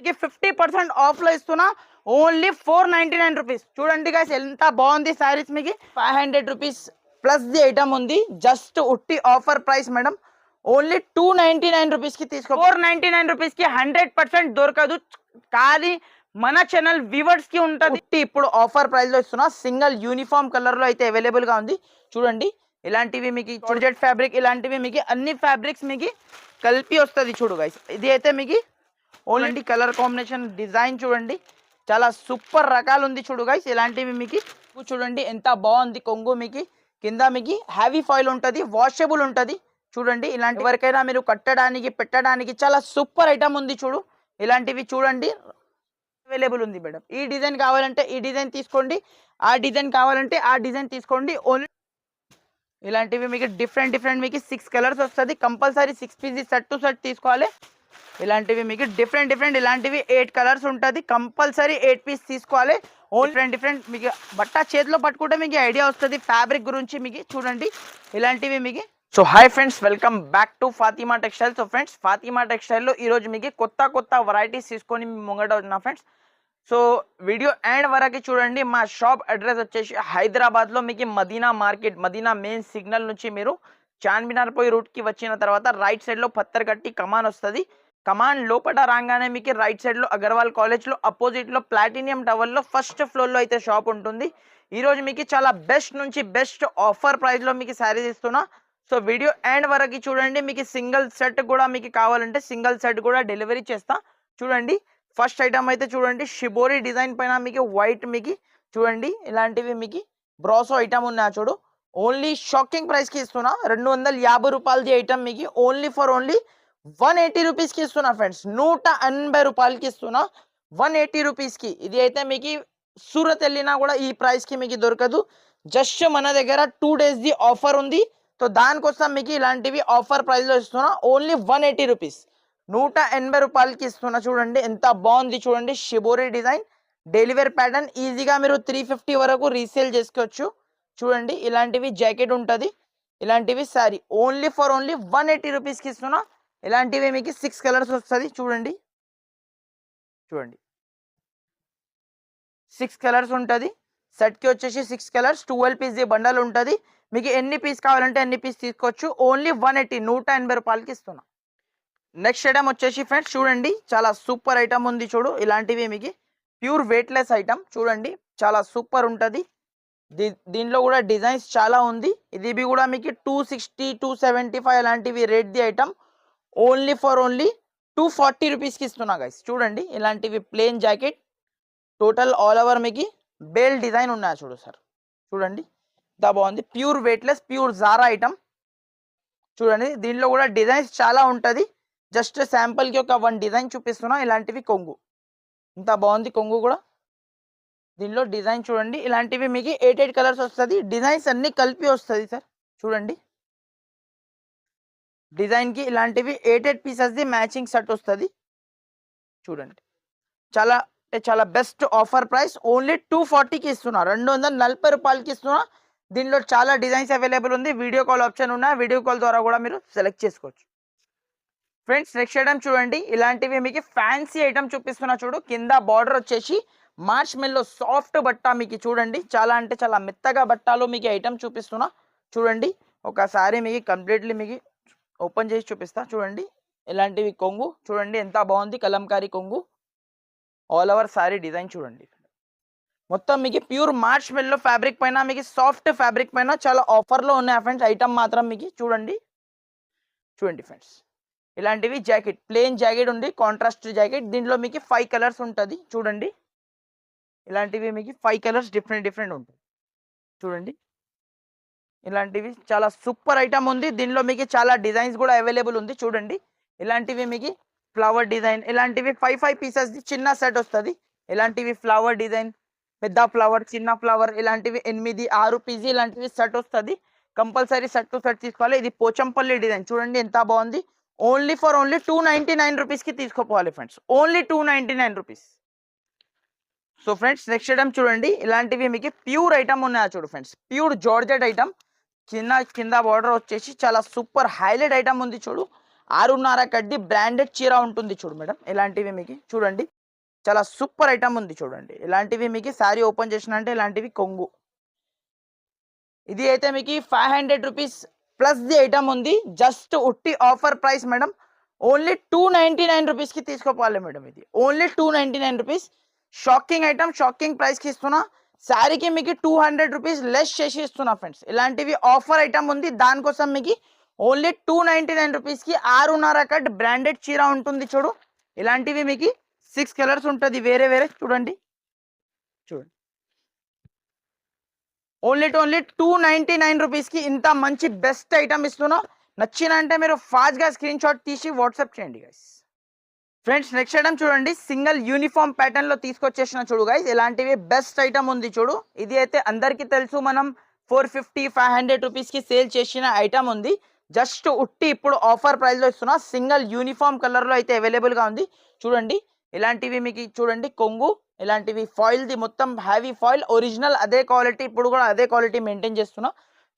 మీకు 50% ఆఫ్ లో ఇస్తున్నా. Only 499 rupees. చూడండి గైస్ ఎంత బాగుంది సారీస్. మీకు 500 రూపీస్ ప్లస్ ది ఐటమ్ ఉంది. జస్ట్ ఉట్టి offer price madam. Only 299 rupees కి తీసుకో. 499 రూపీస్ కి 100% దొరకదు. కానీ మన ఛానల్ వ్యూవర్స్ కి ఉంటది. ఇప్పుడు ఆఫర్ ప్రైస్ లో ఇస్తున్నా. సింగిల్ యూనిఫామ్ కలర్ లో అయితే అవైలబుల్ గా ఉంది. చూడండి ఇలాంటివి మీకు జార్జెట్ ఫ్యాబ్రిక్, ఇలాంటివి మీకు అన్ని ఫ్యాబ్రిక్స్ మీకు కలిపి వస్తుంది. చూడు గైస్ ఇది అయితే మీకు ఓన్లీ కలర్ కాంబినేషన్ డిజైన్ చూడండి చాలా సూపర్ రకాలు ఉంది. చూడు గైస్ ఇలాంటివి మీకు చూడండి ఎంత బాగుంది. కొంగు మీకు కింద మీకు హ్యావీ ఫాయిల్ ఉంటుంది, వాషబుల్ ఉంటుంది. చూడండి ఇలాంటి వరకైనా మీరు కట్టడానికి పెట్టడానికి చాలా సూపర్ ఐటమ్ ఉంది. చూడు ఇలాంటివి చూడండి అవైలబుల్ ఉంది మేడం. ఈ డిజైన్ కావాలంటే ఈ డిజైన్ తీసుకోండి, ఆ డిజైన్ కావాలంటే ఆ డిజైన్ తీసుకోండి. ఓన్లీ ఇలాంటివి మీకు డిఫరెంట్ మీకు 6 కలర్స్ వస్తుంది. Compulsory 6 piece set to set తీసుకోవాలి. ఇలాంటివి మీకు డిఫరెంట్ ఇలాంటివి 8 కలర్స్ ఉంటుంది. కంపల్సరీ 8 పీస్ తీసుకోవాలి. ఓన్లీ డిఫరెంట్ మీకు బట్ట చేతిలో పట్టుకుంటే మీకు ఐడియా వస్తుంది ఫ్యాబ్రిక్ గురించి. మీకు చూడండి ఇలాంటివి మీకు. So hi friends, welcome back to Fatima textile. So friends Fatima టెక్స్టైల్లో ఈరోజు మీకు కొత్త వెరైటీస్ తీసుకొని ముంగట వచ్చిన ఫ్రెండ్స్. సో వీడియో ఎండ్ వరకు చూడండి. మా షాప్ అడ్రస్ వచ్చేసి హైదరాబాద్లో మీకు Madina market, Madina main signal నుంచి మీరు చార్మినార్ పోయి రూట్కి వచ్చిన తర్వాత రైట్ సైడ్లో పత్తర్గట్టి కమాన్ వస్తుంది. కమాన్ లోపల రాగానే మీకు రైట్ సైడ్లో అగర్వాల్ కాలేజ్లో అపోజిట్లో ప్లాటినియం టవర్లో ఫస్ట్ ఫ్లోర్లో అయితే షాప్ ఉంటుంది. ఈరోజు మీకు చాలా బెస్ట్ నుంచి బెస్ట్ ఆఫర్ ప్రైస్లో మీకు శారీస్ ఇస్తున్నా. సో వీడియో ఎండ్ వరకు చూడండి. మీకు సింగిల్ సెట్ కూడా మీకు కావాలంటే సింగిల్ సెట్ కూడా డెలివరీ చేస్తా. చూడండి ఫస్ట్ ఐటమ్ అయితే చూడండి షిబోరి డిజైన్ పైన మీకు వైట్ మీకు చూడండి ఇలాంటివి మీకు బ్రాసో ఐటమ్ ఉన్నాయి. చూడు ఓన్లీ షాకింగ్ ప్రైస్కి ఇస్తున్నా. 250 రూపాయలది ఐటమ్ మీకు ఓన్లీ ఫర్ ఓన్లీ 180 రూపీస్కి ఇస్తున్నా ఫ్రెండ్స్. 180 రూపాయలకి ఇస్తున్నా 180 రూపీస్కి. ఇది అయితే మీకు సూరత్ వెళ్ళినా కూడా ఈ ప్రైస్కి మీకు దొరకదు. జస్ట్ మన దగ్గర 2 డేస్ది ఆఫర్ ఉంది. సో దానికోసం మీకు ఇలాంటివి ఆఫర్ ప్రైస్లో ఇస్తున్నా. ఓన్లీ 180 రూపీస్, 180 రూపాయలకి ఇస్తున్నా. చూడండి ఎంత బాగుంది. చూడండి షిబోరి డిజైన్ డెలివరీ ప్యాటర్న్. ఈజీగా మీరు 350 వరకు రీసేల్ చేసుకోవచ్చు. చూడండి ఇలాంటివి జాకెట్ ఉంటుంది, ఇలాంటివి శారీ ఓన్లీ ఫర్ ఓన్లీ 180 రూపీస్కి ఇస్తున్నా. ఇలాంటివి మీకు 6 కలర్స్ వస్తుంది. చూడండి 6 కలర్స్ ఉంటుంది. సెట్కి వచ్చేసి 6 కలర్స్ 12 పీస్ బండల్ ఉంటుంది. మీకు ఎన్ని పీస్ కావాలంటే ఎన్ని పీస్ తీసుకోవచ్చు. ఓన్లీ 180 రూపాయలకి ఇస్తున్నా. నెక్స్ట్ ఐటమ్ వచ్చేసి ఫ్రెండ్స్ చూడండి చాలా సూపర్ ఐటమ్ ఉంది. చూడు ఇలాంటివి మీకు ప్యూర్ వెయిట్లెస్ ఐటమ్. చూడండి చాలా సూపర్ ఉంటుంది. దీనిలో కూడా డిజైన్స్ చాలా ఉంది. ఇది కూడా మీకు 260 275 అలాంటివి rate the item. Only for only 240 రూపీస్కి ఇస్తున్నా గైస్. చూడండి ఇలాంటివి plain jacket total all over మీకు బేల్ డిజైన్ ఉన్నాయి. చూడు సార్ చూడండి ఇంత బాగుంది. Pure weightless pure Zara item. చూడండి దీనిలో కూడా డిజైన్స్ చాలా ఉంటుంది. జస్ట్ శాంపుల్కి ఒక 1 డిజైన్ చూపిస్తున్నా. ఇలాంటివి కొంగు ఇంత బాగుంది. కొంగు కూడా దీనిలో డిజైన్ చూడండి. ఇలాంటివి మీకు 8 కలర్స్ వస్తుంది. డిజైన్స్ అన్ని కలిపి వస్తుంది సార్. చూడండి డిజైన్కి ఇలాంటివి 8 పీసెస్ది మ్యాచింగ్ సెట్ వస్తుంది. చూడండి చాలా బెస్ట్ ఆఫర్ ప్రైస్. ఓన్లీ 240కి ఇస్తున్నా. 240 రూపాయలకి ఇస్తున్నా. దీనిలో చాలా డిజైన్స్ అవైలబుల్ ఉంది. వీడియో కాల్ ఆప్షన్ ఉన్నాయి. వీడియో కాల్ ద్వారా కూడా మీరు సెలెక్ట్ చేసుకోవచ్చు. ఫ్రెండ్స్ నెక్స్ట్ ఐటమ్ చూడండి ఇలాంటివి మీకు ఫ్యాన్సీ ఐటమ్ చూపిస్తున్నా. చూడు కింద బార్డర్ వచ్చేసి మార్చ్ మెల్లో సాఫ్ట్ బట్ట మీకు చూడండి చాలా అంటే చాలా మెత్తగా బట్టలో మీకు ఐటమ్ చూపిస్తున్నా. చూడండి ఒకసారి మీకు కంప్లీట్లీ మీకు ఓపెన్ చేసి చూపిస్తా. చూడండి ఇలాంటివి కొంగు చూడండి ఎంత బాగుంది. కలంకారీ కొంగు ఆల్ ఓవర్ సారీ డిజైన్ చూడండి. మొత్తం మీకు ప్యూర్ మార్చ్ మెల్లో ఫ్యాబ్రిక్ పైన మీకు సాఫ్ట్ ఫ్యాబ్రిక్ పైన చాలా ఆఫర్లో ఉన్నాయి ఫ్రెండ్స్. ఐటమ్ మాత్రం మీకు చూడండి ఫ్రెండ్స్ ఇలాంటివి జాకెట్ ప్లెయిన్ జాకెట్ ఉంది, కాంట్రాస్ట్ జాకెట్. దీంట్లో మీకు 5 కలర్స్ ఉంటుంది. చూడండి ఇలాంటివి మీకు 5 కలర్స్ డిఫరెంట్ ఉంటుంది. చూడండి ఇలాంటివి చాలా సూపర్ ఐటమ్ ఉంది. దీనిలో మీకు చాలా డిజైన్స్ కూడా అవైలబుల్ ఉంది. చూడండి ఇలాంటివి మీకు ఫ్లవర్ డిజైన్ ఇలాంటివి 5 పీసెస్ చిన్న సెట్ వస్తుంది. ఇలాంటివి ఫ్లవర్ డిజైన్ పెద్ద ఫ్లవర్ చిన్న ఫ్లవర్ ఇలాంటివి 8 6 పీస్ ఇలాంటివి సెట్ వస్తుంది. కంపల్సరీ సెట్ టు సెట్ తీసుకోవాలి. ఇది పోచంపల్లి డిజైన్ చూడండి ఎంత బాగుంది. ఓన్లీ ఫర్ ఓన్లీ 299 రూపీస్కి తీసుకోపోవాలి friends. Only 299 rupees. So friends next item చూడండి ఇలాంటివి మీకు ప్యూర్ ఐటమ్ ఉన్నాయి. చూడు ఫ్రెండ్స్ ప్యూర్ జార్జెట్ ఐటమ్. కింద బార్డర్ వచ్చేసి చాలా సూపర్ హైలైట్ ఐటమ్ ఉంది. చూడు 6.5 కడ్డీ బ్రాండెడ్ చీర ఉంటుంది. చూడు మేడం ఇలాంటివి మీకు చూడండి చాలా సూపర్ ఐటమ్ ఉంది చూడండి. ఇలాంటివి మీకు శారీ ఓపెన్ చేసిన అంటే ఇలాంటివి కొంగు. ఇది అయితే మీకు 500 రూపీస్ ప్లస్ ది ఐటమ్ ఉంది. జస్ట్ ఉట్టి ఆఫర్ ప్రైస్ మేడం. ఓన్లీ 299 రూపీస్కి తీసుకోపోవాలి మేడం. ఇది only 299 rupees. Shocking item, shocking ప్రైస్కి ఇస్తున్నా. శారీకి మీకు 200 రూపీస్ లెస్ చేసి ఇస్తున్నా ఫ్రెండ్స్. ఇలాంటివి ఆఫర్ ఐటమ్ ఉంది, దానికోసం మీకు ఓన్లీ 299 రూపీస్కి 6.5 కట్ బ్రాండెడ్ చీర ఉంటుంది చూడు. ఇలాంటివి మీకు 6 కలర్స్ ఉంటుంది వేరే వేరే. చూడండి చూడండి, ఓన్లీ 299 రూపీస్కి ఇంత మంచి బెస్ట్ ఐటమ్ ఇస్తున్నా. నచ్చిన అంటే మీరు ఫాస్ట్గా స్క్రీన్ షాట్ తీసి వాట్సాప్ చేయండి గైస్. ఫ్రెండ్స్ నెక్స్ట్ ఐటమ్ చూడండి, సింగిల్ యూనిఫామ్ ప్యాటర్న్ లో తీసుకొచ్చేసిన చూడు గైస్. ఇలాంటివి బెస్ట్ ఐటమ్ ఉంది చూడు. ఇది అయితే అందరికీ తెలుసు, మనం 450 500 రూపీస్కి సేల్ చేసిన ఐటమ్ ఉంది. జస్ట్ ఉట్టి ఇప్పుడు ఆఫర్ ప్రైస్ లో ఇస్తున్నా. సింగిల్ యూనిఫామ్ కలర్ లో అయితే అవైలబుల్ గా ఉంది చూడండి. ఇలాంటివి మీకు చూడండి కొంగు, ఇలాంటివి ఫాయిల్ ది మొత్తం హ్యావీ ఫాయిల్, ఒరిజినల్ అదే క్వాలిటీ, ఇప్పుడు కూడా అదే క్వాలిటీ మెయింటైన్ చేస్తున్నా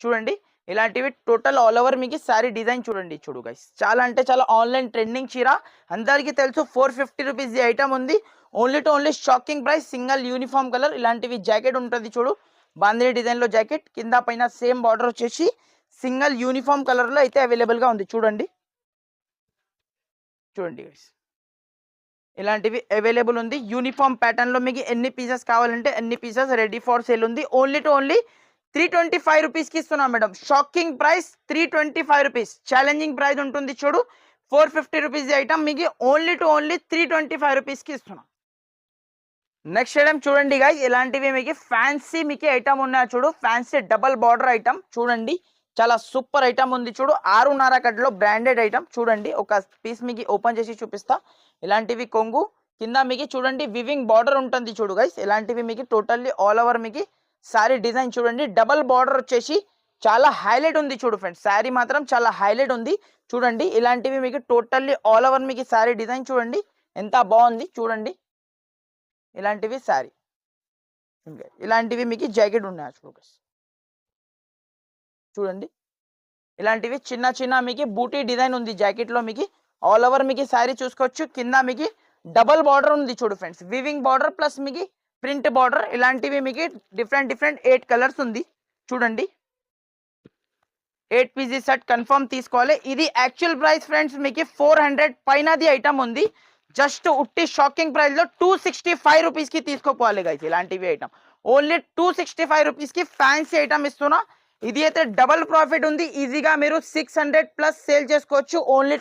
చూడండి. ఇలాంటివి టోటల్ ఆల్ ఓవర్ మీకు సారీ డిజైన్ చూడండి. చూడు గైస్, చాలా అంటే చాలా ఆన్లైన్ ట్రెండింగ్ చీర, అందరికీ తెలుసు. 450 రూపీస్ ది ఐటమ్ ఉంది. Only shocking price, single uniform colour. ఇలాంటివి జాకెట్ ఉంటుంది చూడు, బాందిని డిజైన్ లో జాకెట్, కింద పైన సేమ్ బార్డర్ వచ్చేసి సింగిల్ యూనిఫామ్ కలర్ లో అయితే అవైలబుల్ గా ఉంది చూడండి. చూడండి గైస్, ఇలాంటివి అవైలబుల్ ఉంది. యూనిఫామ్ ప్యాటర్న్ లో మీకు ఎన్ని పీసెస్ కావాలంటే అన్ని పీసెస్ రెడీ ఫర్ సేల్ ఉంది. ఓన్లీ 325 రూపీస్కి ఇస్తున్నా madam. Shocking price 325 rupees. Challenging price ఉంటుంది చూడు. 450 రూపీస్ ఐటమ్ మీకు ఓన్లీ 325 రూపీస్కి ఇస్తున్నా. నెక్స్ట్ ఐటమ్ చూడండి గాయస్, ఇలాంటివి మీకు ఫ్యాన్సీ మీకు ఐటమ్ ఉన్నాయి చూడు. ఫ్యాన్సీ డబల్ బార్డర్ ఐటమ్ చూడండి, చాలా సూపర్ ఐటమ్ ఉంది చూడు. 6.5 కట్లో బ్రాండెడ్ ఐటమ్ చూడండి. ఒక పీస్ మీకు ఓపెన్ చేసి చూపిస్తా. ఇలాంటివి కొంగు, కింద మీకు చూడండి వివింగ్ బార్డర్ ఉంటుంది చూడు గైస్. ఇలాంటివి మీకు టోటల్లీ ఆల్ ఓవర్ మీకు సారీ డిజైన్ చూడండి. డబల్ బార్డర్ వచ్చేసి చాలా హైలైట్ ఉంది చూడు ఫ్రెండ్స్. శారీ మాత్రం చాలా హైలైట్ ఉంది చూడండి. ఇలాంటివి మీకు టోటల్లీ ఆల్ ఓవర్ మీకు సారీ డిజైన్ చూడండి, ఎంత బాగుంది చూడండి. ఇలాంటివి శారీ, ఇలాంటివి మీకు జాకెట్ ఉన్నాయి చూడు గైస్. చూడండి, ఇలాంటివి చిన్న చిన్న మీకు బూటీ డిజైన్ ఉంది జాకెట్ లో. మీకు ఆల్ ఓవర్ మీకు శారీ చూసుకోవచ్చు. కింద మీకు డబల్ బార్డర్ ఉంది చూడు ఫ్రెండ్స్, వివింగ్ బార్డర్ ప్లస్ మీకు ప్రింట్ బార్డర్. ఇలాంటివి మీకు డిఫరెంట్ 8 కలర్స్ ఉంది చూడండి. 8 పీసీ సెట్ కన్ఫర్మ్ తీసుకోవాలి. ఇది యాక్చువల్ ప్రైస్ ఫ్రెండ్స్ మీకు 400 పైనది ఐటమ్ ఉంది. జస్ట్ ఉట్టి షాకింగ్ ప్రైస్ లో 265 రూపీస్కి తీసుకోపోవాలి గైస్. ఇలాంటివి ఐటమ్ ఓన్లీ 265 రూపీస్కి ఫ్యాన్సీ ఐటమ్ ఇస్తున్నా. ఇది అయితే డబల్ ప్రాఫిట్ ఉంది. ఈజీగా మీరు 600 ప్లస్ సేల్ చేసుకోవచ్చు. ఓన్లీ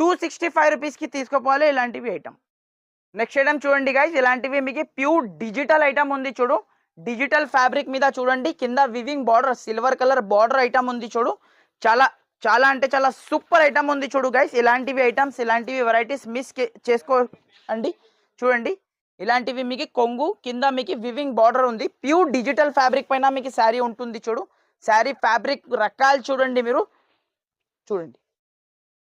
265 రూపీస్కి తీసుకోపోవాలి ఇలాంటివి ఐటమ్. నెక్స్ట్ ఐటమ్ చూడండి గైస్, ఇలాంటివి మీకు ప్యూర్ డిజిటల్ ఐటమ్ ఉంది చూడు. డిజిటల్ ఫ్యాబ్రిక్ మీద చూడండి, కింద weaving border silver colour border item ఉంది చూడు. చాలా చాలా అంటే చాలా సూపర్ ఐటమ్ ఉంది చూడు గైస్. ఇలాంటివి ఐటమ్స్, ఇలాంటివి వెరైటీస్ మిస్ చేసుకోండి చూడండి. ఇలాంటివి మీకు కొంగు, కింద మీకు వివింగ్ బార్డర్ ఉంది. ప్యూర్ డిజిటల్ ఫ్యాబ్రిక్ పైన మీకు శారీ ఉంటుంది చూడు. శారీ ఫ్యాబ్రిక్ రకాలు చూడండి మీరు చూడండి.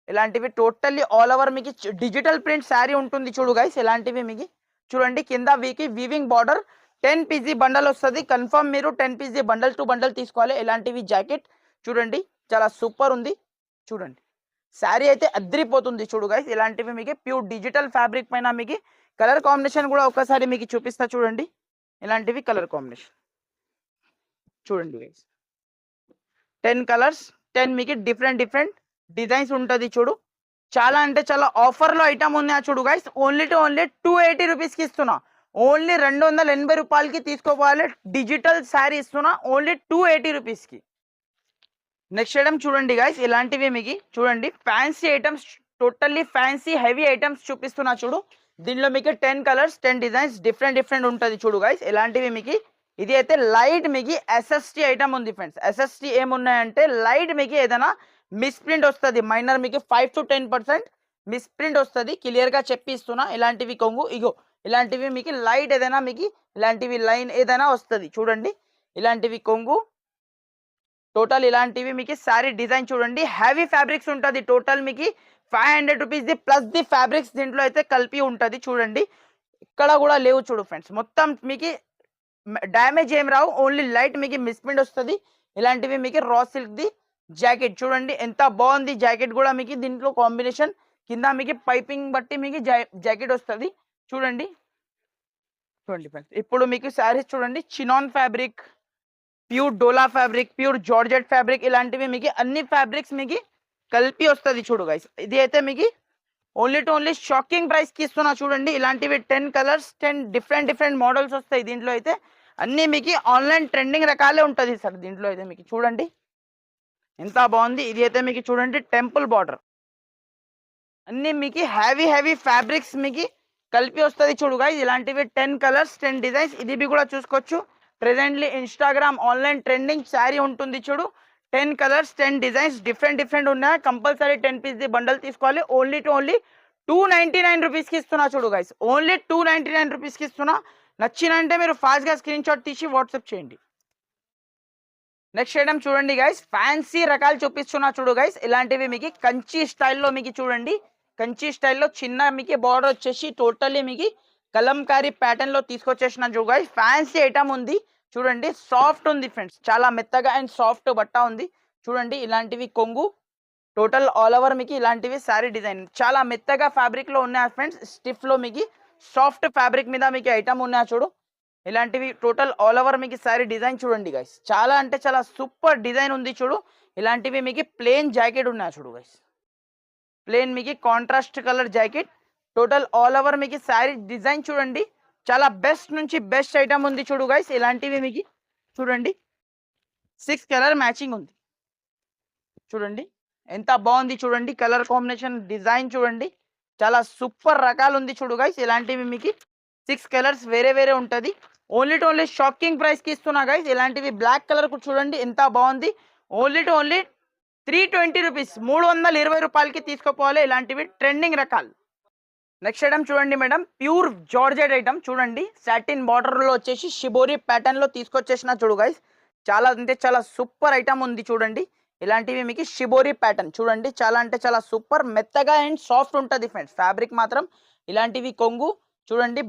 ఇలాంటివి టోటల్లీ ఆల్ ఓవర్ మీకు డిజిటల్ ప్రింట్ శారీ ఉంటుంది చూడు గైస్. ఇలాంటివి మీకు చూడండి, కింద వీకి వివింగ్ బార్డర్. 10 పీసీ బండల్ వస్తుంది. కన్ఫర్మ్ మీరు 10 పీసీ బండల్ టు బండల్ తీసుకోవాలి. ఇలాంటివి జాకెట్ చూడండి, చాలా సూపర్ ఉంది చూడండి. శారీ అయితే అద్రిపోతుంది చూడు గైస్. ఇలాంటివి మీకు ప్యూర్ డిజిటల్ ఫ్యాబ్రిక్ పైన మీకు కలర్ కాంబినేషన్ కూడా ఒకసారి మీకు చూపిస్తా చూడండి. ఇలాంటివి కలర్ కాంబినేషన్ చూడండి గైస్. 10 కలర్స్, 10 మీకు డిఫరెంట్ డిజైన్స్ ఉంటుంది చూడు. చాలా అంటే చాలా ఆఫర్లో ఐటమ్ ఉంది చూడు గైస్. ఓన్లీ 280 రూపీస్కి ఇస్తున్నా. ఓన్లీ 280 రూపాయలకి తీసుకోవాలి. డిజిటల్ శారీ ఇస్తున్నా ఓన్లీ 280 రూపీస్కి. నెక్స్ట్ ఐటమ్ చూడండి గైస్, ఇలాంటివి మీకు చూడండి fancy items, totally fancy heavy items చూపిస్తున్నా చూడు. దీనిలో మీకు 10 కలర్స్ 10 డిజైన్స్ డిఫరెంట్ ఉంటుంది చూడు గైస్. ఇలాంటివి మీకు ఇది అయితే లైట్ మీకు ఎస్ఎస్టీ ఐటమ్ ఉంది ఫ్రెండ్స్. ఎస్ఎస్టీ ఏమున్నాయంటే లైట్ మీకు ఏదైనా మిస్ప్రింట్ వస్తుంది, మైనర్ మీకు 5 to 10% మిస్ప్రింట్ వస్తుంది. క్లియర్గా చెప్పిస్తున్నా. ఇలాంటివి కొంగు, ఇగో ఇలాంటివి మీకు లైట్ ఏదైనా మీకు ఇలాంటివి లైన్ ఏదైనా వస్తుంది చూడండి. ఇలాంటివి కొంగు, టోటల్ ఇలాంటివి మీకు శారీ డిజైన్ చూడండి. హ్యావీ ఫ్యాబ్రిక్స్ ఉంటుంది. టోటల్ మీకు 500 రూపీస్ది ప్లస్ ది ఫ్యాబ్రిక్స్ దీంట్లో అయితే కలిపి ఉంటుంది చూడండి. ఇక్కడ కూడా లేవు చూడు ఫ్రెండ్స్. మొత్తం మీకు డ్యామేజ్ ఏం రావు, ఓన్లీ లైట్ మీకు మిస్ప్రింట్ వస్తుంది. ఇలాంటివి మీకు రా సిల్క్ ది జాకెట్ చూడండి, ఎంత బాగుంది జాకెట్ కూడా. మీకు దీంట్లో కాంబినేషన్ కింద మీకు పైపింగ్ బట్టి మీకు జాకెట్ వస్తుంది చూడండి. చూడండి ఫ్రెండ్స్, ఇప్పుడు మీకు శారీస్ చూడండి, చినాన్ ఫ్యాబ్రిక్, ప్యూర్ డోలా ఫ్యాబ్రిక్, ప్యూర్ జార్జెట్ ఫ్యాబ్రిక్, ఇలాంటివి మీకు అన్ని ఫ్యాబ్రిక్స్ మీకు కలిపి వస్తుంది చూడు గైస్. ఇది అయితే మీకు only to only shocking price కి ఇస్తున్నా చూడండి. ఇలాంటివి 10 కలర్స్, 10 డిఫరెంట్ మోడల్స్ వస్తాయి దీంట్లో అయితే. అన్నీ మీకు ఆన్లైన్ ట్రెండింగ్ రకాలే ఉంటుంది సార్ దీంట్లో అయితే. మీకు చూడండి ఎంత బాగుంది. ఇది అయితే మీకు చూడండి టెంపుల్ బార్డర్, అన్నీ మీకు హ్యావీ ఫ్యాబ్రిక్స్ మీకు కలిపి వస్తుంది చూడుగా. ఇలాంటివి 10 కలర్స్, 10 డిజైన్స్. ఇది కూడా చూసుకోవచ్చు. Presently Instagram online trending sari ఉంటుంది చూడు. 10 కలర్స్, 10 డిజైన్స్, డిఫరెంట్ ఉన్నాయి. కంపల్సరీ 10 పీస్ బండల్ తీసుకోవాలి. ఓన్లీ టు ఓన్లీ 299 రూపీస్కి ఇస్తున్నా చూడు గైస్. ఓన్లీ 299 రూపీస్కి ఇస్తున్నా. నచ్చినంటే మీరు ఫాస్ట్గా స్క్రీన్ షాట్ తీసి వాట్సాప్ చేయండి. నెక్స్ట్ ఐటమ్ చూడండి గైస్, ఫ్యాన్సీ రకాలు చూపిస్తున్నా చూడు గైస్. ఇలాంటివి మీకు కంచి స్టైల్లో మీకు చూడండి. కంచి స్టైల్లో చిన్న మీకు బార్డర్ వచ్చేసి టోటల్లీ మీకు కలంకారీ ప్యాటర్న్ లో తీసుకొచ్చేసిన చూడు గైస్. ఫ్యాన్సీ ఐటమ్ ఉంది చూడండి. సాఫ్ట్ ఉంది ఫ్రెండ్స్, చాలా మెత్తగా అండ్ సాఫ్ట్ బట్ట ఉంది చూడండి. ఇలాంటివి కొంగు టోటల్ ఆల్ ఓవర్ మీకు ఇలాంటివి శారీ డిజైన్ చాలా మెత్తగా ఫ్యాబ్రిక్ లో ఉన్నాయి ఫ్రెండ్స్. స్టిఫ్ లో మీకు సాఫ్ట్ ఫ్యాబ్రిక్ మీద మీకు ఐటమ్ ఉన్నాయి చూడు. ఇలాంటివి టోటల్ ఆల్ ఓవర్ మీకు శారీ డిజైన్ చూడండి గైస్. చాలా అంటే చాలా సూపర్ డిజైన్ ఉంది చూడు. ఇలాంటివి మీకు ప్లేన్ జాకెట్ ఉన్నాయి చూడు గైస్. ప్లేన్ మీకు contrast colour jacket, total all over మీకు శారీ డిజైన్ చూడండి. చాలా బెస్ట్ నుంచి బెస్ట్ ఐటమ్ ఉంది చూడు గైస్. ఇలాంటివి మీకు చూడండి 6 కలర్ మ్యాచింగ్ ఉంది చూడండి. ఎంత బాగుంది చూడండి. కలర్ కాంబినేషన్ డిజైన్ చూడండి. చాలా సూపర్ రకాలు ఉంది చూడు గైస్. ఇలాంటివి మీకు 6 కలర్స్ వేరే ఉంటుంది. Only to only shocking price కి ఇస్తున్నా గైస్. ఇలాంటివి బ్లాక్ కలర్ చూడండి ఎంత బాగుంది. ఓన్లీ టు ఓన్లీ 320 రూపీస్, 320 రూపాయలకి తీసుకోపోవాలి. ఇలాంటివి ట్రెండింగ్ రకాలు. నెక్స్ట్ ఐటమ్ చూడండి మేడం, ప్యూర్ జార్జెట్ ఐటమ్ చూడండి. సాటిన్ బార్డర్ లో వచ్చేసి షిబోరి ప్యాటర్న్ లో తీసుకొచ్చేసిన చూడు గైస్. చాలా అంటే చాలా సూపర్ ఐటమ్ ఉంది చూడండి. ఇలాంటివి మీకు షిబోరి ప్యాటర్న్ చూడండి. చాలా అంటే చాలా సూపర్ మెత్తగా అండ్ సాఫ్ట్ ఉంటుంది ఫ్రెండ్స్. ఫ్యాబ్రిక్ మాత్రం ఇలాంటివి కొంగు చూడండి,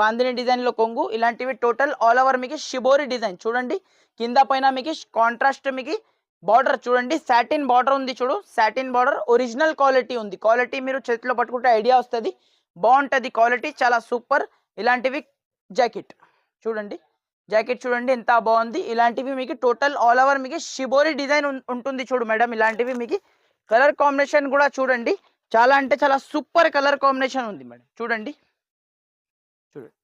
బాందిని డిజైన్ లో కొంగు. ఇలాంటివి టోటల్ ఆల్ ఓవర్ మీకు షిబోరి డిజైన్ చూడండి. కింద పైన మీకు కాంట్రాస్ట్ మీకు బార్డర్ చూడండి. సాటిన్ బార్డర్ ఉంది చూడు. సాటిన్ బార్డర్ ఒరిజినల్ క్వాలిటీ ఉంది. క్వాలిటీ మీరు చేతిలో పట్టుకుంటే ఐడియా వస్తుంది. బాగుంటుంది క్వాలిటీ, చాలా సూపర్. ఇలాంటివి జాకెట్ చూడండి. జాకెట్ చూడండి ఎంత బాగుంది. ఇలాంటివి మీకు టోటల్ ఆల్ ఓవర్ మీకు షిబోరి డిజైన్ ఉంటుంది చూడు మేడం. ఇలాంటివి మీకు కలర్ కాంబినేషన్ కూడా చూడండి. చాలా అంటే చాలా సూపర్ కలర్ కాంబినేషన్ ఉంది మేడం చూడండి. చూడండి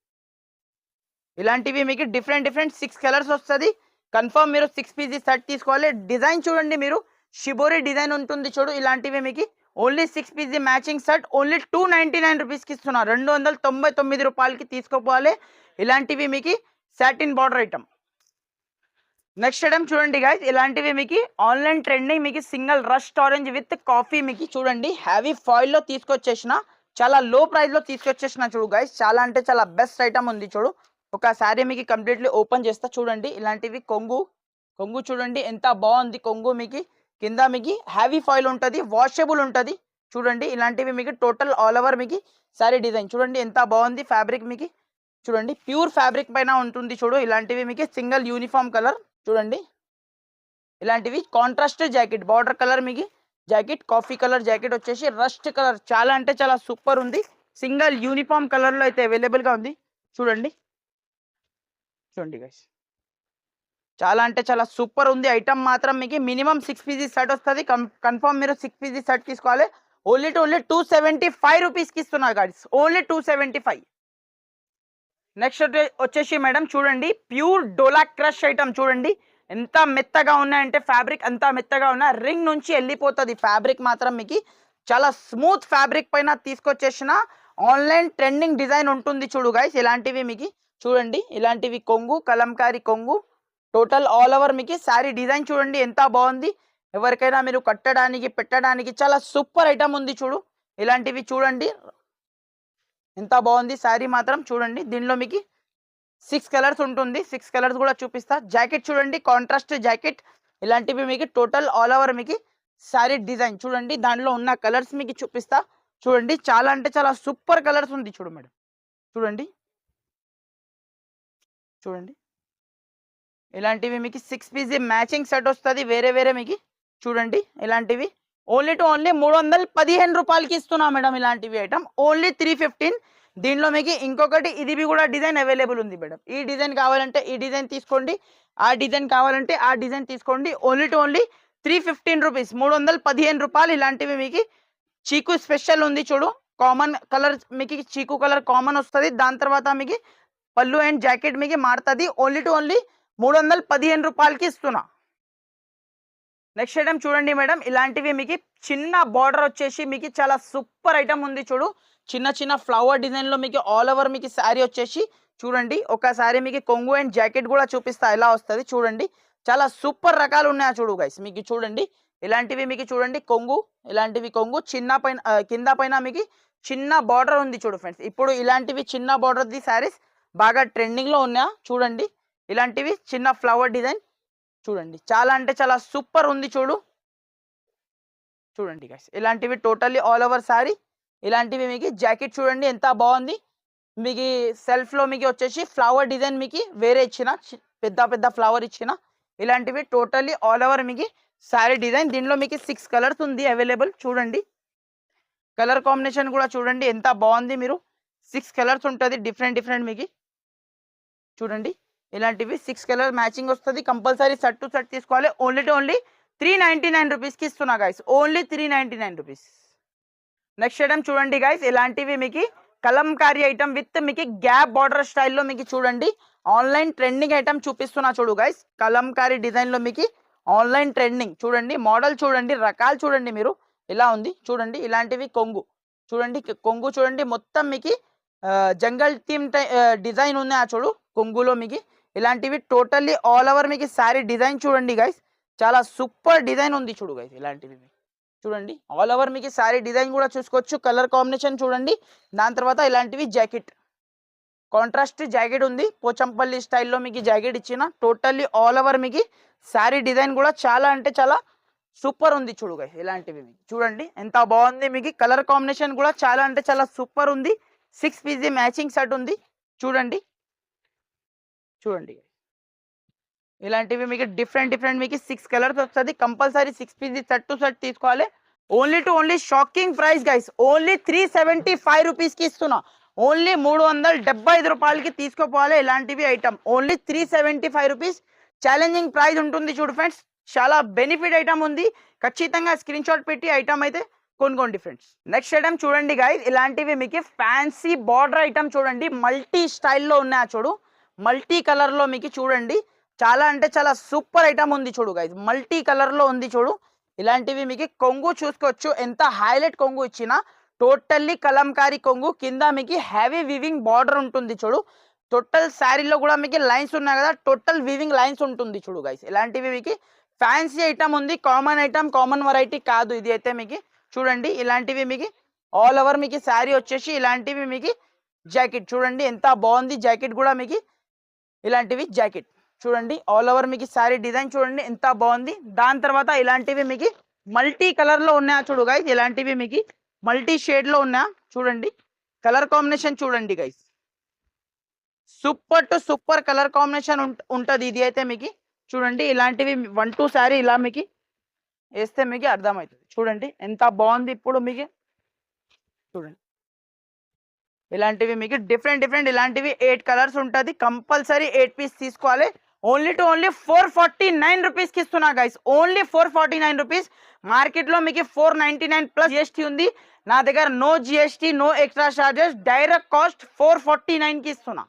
ఇలాంటివి మీకు డిఫరెంట్ 6 కలర్స్ వస్తుంది. కన్ఫర్మ్ మీరు 6 పీసీ సెట్ తీసుకోవాలి. డిజైన్ చూడండి, మీరు షిబోరి డిజైన్ ఉంటుంది చూడు. ఇలాంటివి మీకు only 6 PC matching set only 299 రూపీస్కి ఇస్తున్నారు. 299 రూపాయలకి తీసుకోపోవాలి. ఇలాంటివి మీకు satin border item. Next item చూడండి గైస్. ఇలాంటివి మీకు ఆన్లైన్ ట్రెండింగ్ మీకు single rust orange with coffee మీకు చూడండి. హ్యావీ ఫాయిల్ లో తీసుకొచ్చేసిన, చాలా లో ప్రైస్ లో తీసుకొచ్చేసిన చూడు గైస్. చాలా అంటే చాలా బెస్ట్ ఐటమ్ ఉంది చూడు. ఒక శారీ మీకు కంప్లీట్లీ ఓపెన్ చేస్తా చూడండి. ఇలాంటివి కొంగు చూడండి ఎంత బాగుంది. కొంగు మీకు కింద మీకు హ్యావీ ఫాయిల్ ఉంటుంది, వాషబుల్ ఉంటుంది చూడండి. ఇలాంటివి మీకు టోటల్ ఆల్ ఓవర్ మీకు శారీ డిజైన్ చూడండి ఎంత బాగుంది. ఫ్యాబ్రిక్ మీకు చూడండి ప్యూర్ ఫ్యాబ్రిక్ పైన ఉంటుంది చూడు. ఇలాంటివి మీకు సింగిల్ యూనిఫామ్ కలర్ చూడండి. ఇలాంటివి కాంట్రాస్ట్ జాకెట్, బార్డర్ కలర్ మీకు జాకెట్, కాఫీ కలర్ జాకెట్ వచ్చేసి రస్ట్ కలర్. చాలా అంటే చాలా సూపర్ ఉంది. సింగిల్ యూనిఫామ్ కలర్ లో అయితే అవైలబుల్ గా ఉంది చూడండి. చూడండి గైస్ చాలా అంటే చాలా సూపర్ ఉంది. ఐటమ్ మాత్రం మీకు మినిమం 6 పీసీ సెట్ వస్తుంది. కన్ఫర్మ్ మీరు 6 పీసీ సెట్ తీసుకోవాలి. ఓన్లీ 275 రూపీస్కి ఇస్తున్నారు గైస్. ఓన్లీ 275. నెక్స్ట్ వచ్చేసి మేడం చూడండి ప్యూర్ డోలా క్రష్ ఐటమ్ చూడండి. ఎంత మెత్తగా ఉన్నాయంటే ఫ్యాబ్రిక్ అంతా మెత్తగా ఉన్నా. రింగ్ నుంచి వెళ్ళిపోతుంది ఫ్యాబ్రిక్ మాత్రం మీకు. చాలా స్మూత్ ఫ్యాబ్రిక్ పైన తీసుకొచ్చేసిన ఆన్లైన్ ట్రెండింగ్ డిజైన్ ఉంటుంది చూడు గైస్. ఇలాంటివి మీకు చూడండి. ఇలాంటివి కొంగు, కలంకారీ కొంగు, టోటల్ ఆల్ ఓవర్ మీకు శారీ డిజైన్ చూడండి ఎంత బాగుంది. ఎవరికైనా మీరు కట్టడానికి పెట్టడానికి చాలా సూపర్ ఐటమ్ ఉంది చూడు. ఇలాంటివి చూడండి ఎంత బాగుంది శారీ మాత్రం చూడండి. దీనిలో మీకు 6 కలర్స్ ఉంటుంది. 6 కలర్స్ కూడా చూపిస్తా. జాకెట్ చూడండి కాంట్రాస్ట్ జాకెట్. ఇలాంటివి మీకు టోటల్ ఆల్ ఓవర్ మీకు శారీ డిజైన్ చూడండి. దానిలో ఉన్న కలర్స్ మీకు చూపిస్తా చూడండి. చాలా అంటే చాలా సూపర్ కలర్స్ ఉంది చూడు మేడం. చూడండి ఇలాంటివి మీకు 6 పీసీ మ్యాచింగ్ సెట్ వస్తుంది వేరే మీకు చూడండి. ఇలాంటివి ఓన్లీ 315 రూపాయలకి ఇస్తున్నా మేడం. ఇలాంటివి ఐటమ్ ఓన్లీ 315. దీనిలో మీకు ఇంకొకటి ఇది కూడా డిజైన్ అవైలబుల్ ఉంది మేడం. ఈ డిజైన్ కావాలంటే ఈ డిజైన్ తీసుకోండి, ఆ డిజైన్ కావాలంటే ఆ డిజైన్ తీసుకోండి. ఓన్లీ టు ఓన్లీ 315 రూపీస్, 315 రూపాయలు. ఇలాంటివి మీకు చీకు స్పెషల్ ఉంది చూడు, కామన్ కలర్ మీకు చీకు కలర్ కామన్ వస్తుంది. దాని తర్వాత మీకు పళ్ళు అండ్ జాకెట్ మీకు మారుతుంది. ఓన్లీ టు ఓన్లీ 315 రూపాయలకి ఇస్తున్నా. నెక్స్ట్ ఐటమ్ చూడండి మేడం, ఇలాంటివి మీకు చిన్న బార్డర్ వచ్చేసి మీకు చాలా సూపర్ ఐటమ్ ఉంది చూడు. చిన్న చిన్న ఫ్లవర్ డిజైన్ లో మీకు ఆల్ ఓవర్ మీకు శారీ వచ్చేసి చూడండి. ఒకసారి మీకు కొంగు అండ్ జాకెట్ కూడా చూపిస్తా ఎలా వస్తుంది చూడండి. చాలా సూపర్ రకాలు ఉన్నాయి చూడు గైస్. మీకు చూడండి ఇలాంటివి మీకు చూడండి కొంగు, ఇలాంటివి కొంగు చిన్న పైన కింద పైన మీకు చిన్న బార్డర్ ఉంది చూడు ఫ్రెండ్స్. ఇప్పుడు ఇలాంటివి చిన్న బార్డర్ ది శారీస్ బాగా ట్రెండింగ్ లో ఉన్నాయా చూడండి. ఇలాంటివి చిన్న ఫ్లవర్ డిజైన్ చూడండి, చాలా అంటే చాలా సూపర్ ఉంది చూడు. చూడండి గైస్ ఇలాంటివి టోటల్లీ ఆల్ ఓవర్ సారీ. ఇలాంటివి మీకు జాకెట్ చూడండి ఎంత బాగుంది. మీకు సెల్ఫ్ లో మీకు వచ్చేసి ఫ్లవర్ డిజైన్ మీకు వేరే ఇచ్చిన, పెద్ద పెద్ద ఫ్లవర్ ఇచ్చిన. ఇలాంటివి టోటల్లీ ఆల్ ఓవర్ మీకు సారీ డిజైన్. దీనిలో మీకు 6 కలర్స్ ఉంది అవైలబుల్. చూడండి కలర్ కాంబినేషన్ కూడా చూడండి ఎంత బాగుంది. మీరు 6 కలర్స్ ఉంటుంది డిఫరెంట్ డిఫరెంట్ మీకు చూడండి. ఇలాంటివి 6 కలర్ మ్యాచింగ్ వస్తుంది. కంపల్సరీ షర్ట్ టు షర్ట్ తీసుకోవాలి. ఓన్లీ టు ఓన్లీ 399 రూపీస్కి ఇస్తున్నా guys, only 399 rupees. Next item చూడండి గైస్, ఇలాంటివి మీకు కలంకారీ ఐటమ్ విత్ మీకు గ్యాప్ బార్డర్ స్టైల్లో మీకు చూడండి ఆన్లైన్ ట్రెండింగ్ ఐటమ్ చూపిస్తున్నా చూడు గైస్. కలంకారీ డిజైన్లో మీకు ఆన్లైన్ ట్రెండింగ్ చూడండి. మోడల్ చూడండి, రకాలు చూడండి మీరు ఇలా ఉంది చూడండి. ఇలాంటివి కొంగు చూడండి, కొంగు చూడండి మొత్తం మీకు జంగల్ థీమ్ డిజైన్ ఉంది ఆ చూడు కొంగులో మీకు. ఇలాంటివి టోటల్లీ ఆల్ ఓవర్ మీకు శారీ డిజైన్ చూడండి గైస్, చాలా సూపర్ డిజైన్ ఉంది చూడు గైస్. ఇలాంటివి చూడండి ఆల్ ఓవర్ మీకు శారీ డిజైన్ కూడా చూసుకోవచ్చు. కలర్ కాంబినేషన్ చూడండి. దాని తర్వాత ఇలాంటివి జాకెట్, కాంట్రాస్ట్ జాకెట్ ఉంది. పోచంపల్లి స్టైల్లో మీకు జాకెట్ ఇచ్చిన. టోటల్లీ ఆల్ ఓవర్ మీకు శారీ డిజైన్ కూడా చాలా అంటే చాలా సూపర్ ఉంది చూడు గైస్. ఇలాంటివి మీకు చూడండి ఎంత బాగుంది. మీకు కలర్ కాంబినేషన్ కూడా చాలా అంటే చాలా సూపర్ ఉంది. 6 పీస్ మ్యాచింగ్ సెట్ ఉంది చూడండి. చూడండి ఇలాంటివి మీకు డిఫరెంట్ డిఫరెంట్ మీకు 6 కలర్స్ వస్తుంది. Compulsory 6 piece set to set తీసుకోవాలి. Only to only shocking price guys, only 375 రూపీస్కి ఇస్తున్నా. ఓన్లీ 375 రూపాయలకి తీసుకోపోవాలి ఇలాంటివి item. Only 375 rupees. Challenging price ఉంటుంది చూడు ఫ్రెండ్స్, చాలా బెనిఫిట్ ఐటమ్ ఉంది. ఖచ్చితంగా స్క్రీన్ షాట్ పెట్టి ఐటమ్ అయితే కొనుక్కోండి ఫ్రెండ్స్. నెక్స్ట్ ఐటమ్ చూడండి గైస్, ఇలాంటివి మీకు ఫ్యాన్సీ బార్డర్ ఐటమ్ చూడండి. మల్టీ స్టైల్లో ఉన్నాయి చూడు, మల్టీ కలర్లో మీకు చూడండి. చాలా అంటే చాలా సూపర్ ఐటమ్ ఉంది చూడు గైస్. మల్టీ కలర్లో ఉంది చూడు. ఇలాంటివి మీకు కొంగు చూసుకోవచ్చు ఎంత హైలైట్ కొంగు ఇచ్చిన. టోటల్లీ కలంకారీ కొంగు, కింద మీకు హెవీ వివింగ్ బార్డర్ ఉంటుంది చూడు. టోటల్ శారీలో కూడా మీకు లైన్స్ ఉన్నాయి కదా, టోటల్ వివింగ్ లైన్స్ ఉంటుంది చూడు గైస్. ఇలాంటివి మీకు ఫ్యాన్సీ ఐటమ్ ఉంది, కామన్ ఐటమ్, కామన్ వెరైటీ కాదు ఇది అయితే మీకు చూడండి. ఇలాంటివి మీకు ఆల్ ఓవర్ మీకు శారీ వచ్చేసి ఇలాంటివి మీకు జాకెట్ చూడండి ఎంత బాగుంది. జాకెట్ కూడా మీకు ఇలాంటివి జాకెట్ చూడండి ఆల్ ఓవర్ మీకు శారీ డిజైన్ చూడండి ఎంత బాగుంది. దాని తర్వాత ఇలాంటివి మీకు మల్టీ కలర్లో ఉన్నాయా చూడు గైస్. ఇలాంటివి మీకు మల్టీ షేడ్లో ఉన్నాయా చూడండి. కలర్ కాంబినేషన్ చూడండి guys, super to super colour combination ఉంటుంది ఇది అయితే మీకు చూడండి. ఇలాంటివి 1 2 శారీ ఇలా మీకు వేస్తే మీకు అర్థమవుతుంది చూడండి ఎంత బాగుంది. ఇప్పుడు మీకు చూడండి ఇలాంటివి మీకు డిఫరెంట్ డిఫరెంట్ ఇలాంటివి 8 కలర్స్ ఉంటుంది. కంపల్సరీ 8 పీస్ తీసుకోవాలి. ఓన్లీ టు ఓన్లీ 449 రూపీస్కి ఇస్తున్నా గైస్, ఓన్లీ 449 రూపీస్. మార్కెట్లో మీకు 499 ప్లస్ జిఎస్టీ ఉంది. నా దగ్గర no GST, no extra charges, direct cost 449కి ఇస్తున్నా.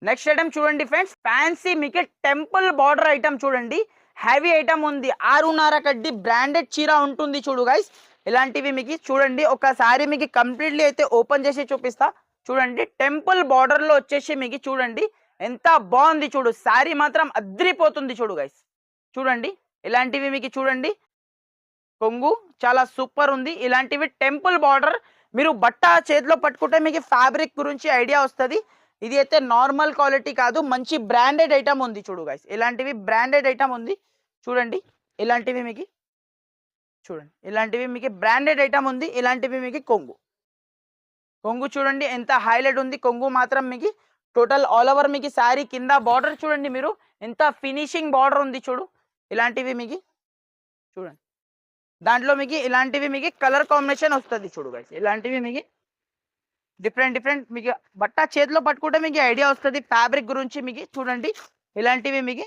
నెక్స్ట్ ఐటమ్ చూడండి ఫ్రెండ్స్, ఫ్యాన్సీ మీకు టెంపుల్ బార్డర్ ఐటమ్ చూడండి. హెవీ ఐటమ్ ఉంది. 6.5 కడ్డీ బ్రాండెడ్ చీర ఉంటుంది చూడు గైస్. ఇలాంటివి మీకు చూడండి ఒకసారి మీకు కంప్లీట్లీ అయితే ఓపెన్ చేసి చూపిస్తా చూడండి. టెంపుల్ బార్డర్లో వచ్చేసి మీకు చూడండి ఎంత బాగుంది చూడు. శారీ మాత్రం అద్రిపోతుంది చూడు గైస్. చూడండి ఇలాంటివి మీకు చూడండి కొంగు చాలా సూపర్ ఉంది. ఇలాంటివి టెంపుల్ బార్డర్. మీరు బట్ట చేతిలో పట్టుకుంటే మీకు ఫ్యాబ్రిక్ గురించి ఐడియా వస్తుంది. ఇది అయితే నార్మల్ క్వాలిటీ కాదు, మంచి బ్రాండెడ్ ఐటమ్ ఉంది చూడు గైస్. ఇలాంటివి బ్రాండెడ్ ఐటమ్ ఉంది చూడండి. ఇలాంటివి మీకు చూడండి, ఇలాంటివి మీకు బ్రాండెడ్ ఐటమ్ ఉంది. ఇలాంటివి మీకు కొంగు, కొంగు చూడండి ఎంత హైలైట్ ఉంది. కొంగు మాత్రం మీకు టోటల్ ఆల్ ఓవర్ మీకు శారీ కింద బార్డర్ చూడండి మీరు ఎంత ఫినిషింగ్ బార్డర్ ఉంది చూడు. ఇలాంటివి మీకు చూడండి. దాంట్లో మీకు ఇలాంటివి మీకు కలర్ కాంబినేషన్ వస్తుంది చూడు గైస్. ఇలాంటివి మీకు డిఫరెంట్ డిఫరెంట్ మీకు బట్ట చేతిలో పట్టుకుంటే మీకు ఐడియా వస్తుంది ఫ్యాబ్రిక్ గురించి. మీకు చూడండి ఇలాంటివి మీకు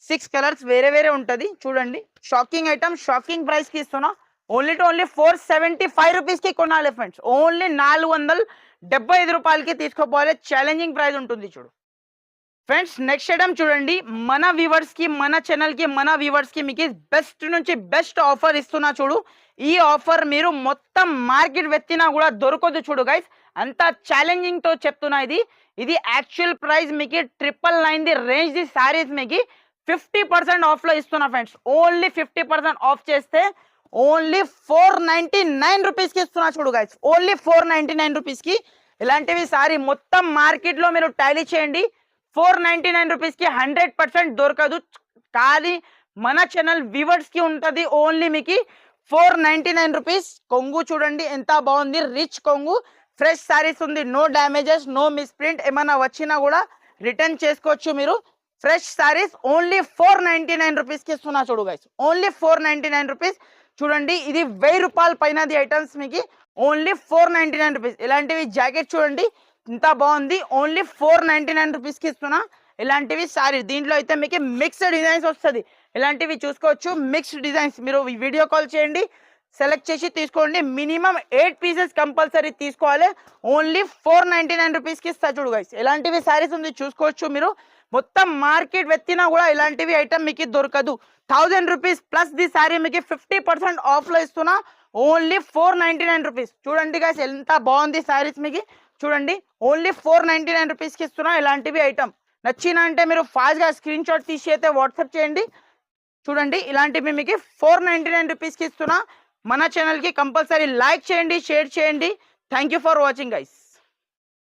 6 కలర్స్ వేరే వేరే ఉంటుంది. చూడండి షాకింగ్ ఐటమ్, షాకింగ్ ప్రైస్ కి ఇస్తున్నా. ఓన్లీ 475 రూపీస్ కి కొనాలి ఫ్రెండ్స్. ఓన్లీ 475 రూపాయలకి తీసుకోపోవాలి. ఛాలెంజింగ్ ప్రైస్ ఉంటుంది చూడు ఫ్రెండ్స్. నెక్స్ట్ ఐటమ్ చూడండి, మన వ్యూవర్స్ కి, మన ఛానల్ కి, మన వ్యూవర్స్ కి మీకు బెస్ట్ నుంచి బెస్ట్ ఆఫర్ ఇస్తున్నా చూడు. ఈ ఆఫర్ మీరు మొత్తం మార్కెట్ వెతికినా కూడా దొరకదు చూడు గైస్. అంత ఛాలెంజింగ్ తో చెప్తున్నా. ఇది యాక్చువల్ ప్రైస్ మీకు 999 ది రేంజ్ ది సారీస్ మీకు 50% ఆఫ్ లో ఇస్తున్నా ఫ్రెండ్స్. ఓన్లీ 50% ఆఫ్ చేస్తే ఓన్లీ 499 రూపీస్ కి ఇస్తున్నా చూడు గైస్. ఓన్లీ 499 రూపీస్ కి ఇలాంటివి సారీ మొత్తం మార్కెట్ లో మీరు టాలీ చేయండి. 499 రూపీస్ కి 100% దొరకదు. కానీ మన ఛానల్ వ్యూవర్స్ కి ఉంటది ఓన్లీ మీకు 499 రూపీస్. కొంగు చూడండి ఎంత బాగుంది, రిచ్ కొంగు, ఫ్రెష్ సారీస్ ఉంది, నో డ్యామేజెస్, నో మిస్ప్రింట్. ఏమైనా వచ్చినా కూడా రిటర్న్ చేసుకోవచ్చు మీరు. ఫ్రెష్ సారీస్ ఓన్లీ 499 రూపీస్ కి ఇస్తున్నా చూడు గైస్. Only 499 rupees. చూడండి ఇది 1000 రూపాయల పైన ఐటమ్స్ మీకు ఓన్లీ 499 రూపీస్. ఇలాంటివి జాకెట్ చూడండి ఇంత బాగుంది, ఓన్లీ 499 రూపీస్ కి ఇస్తున్నా. ఇలాంటివి సారీ దీంట్లో అయితే మీకు మిక్స్డ్ డిజైన్స్ వస్తుంది. ఇలాంటివి చూసుకోవచ్చు మిక్స్డ్ డిజైన్స్. మీరు వీడియో కాల్ చేయండి, సెలెక్ట్ చేసి తీసుకోండి. మినిమం 8 పీసెస్ కంపల్సరీ తీసుకోవాలి. ఓన్లీ 499 రూపీస్ కి ఇస్తా చూడు గైస్. ఇలాంటివి సారీస్ ఉంది చూసుకోవచ్చు మీరు. మొత్తం మార్కెట్ వెతికినా కూడా ఇలాంటివి ఐటమ్ మీకు దొరకదు. 1000 రూపీస్ ప్లస్ ది సారీ మీకు 50% ఆఫ్ లో ఇస్తున్నా. Only 499 rupees. చూడండి గైస్ ఎంత బాగుంది సారీస్ మీకు. చూడండి ఓన్లీ 499 రూపీస్ కి ఇస్తున్నా. ఇలాంటివి ఐటమ్ నచ్చిన అంటే మీరు ఫాస్ట్ గా స్క్రీన్ షాట్ తీసి అయితే వాట్సాప్ చేయండి. చూడండి ఇలాంటివి మీకు 499 రూపీస్ కి ఇస్తున్నా. మన ఛానల్ కి కంపల్సరీ లైక్ చేయండి, షేర్ చేయండి. Thank you for watching guys.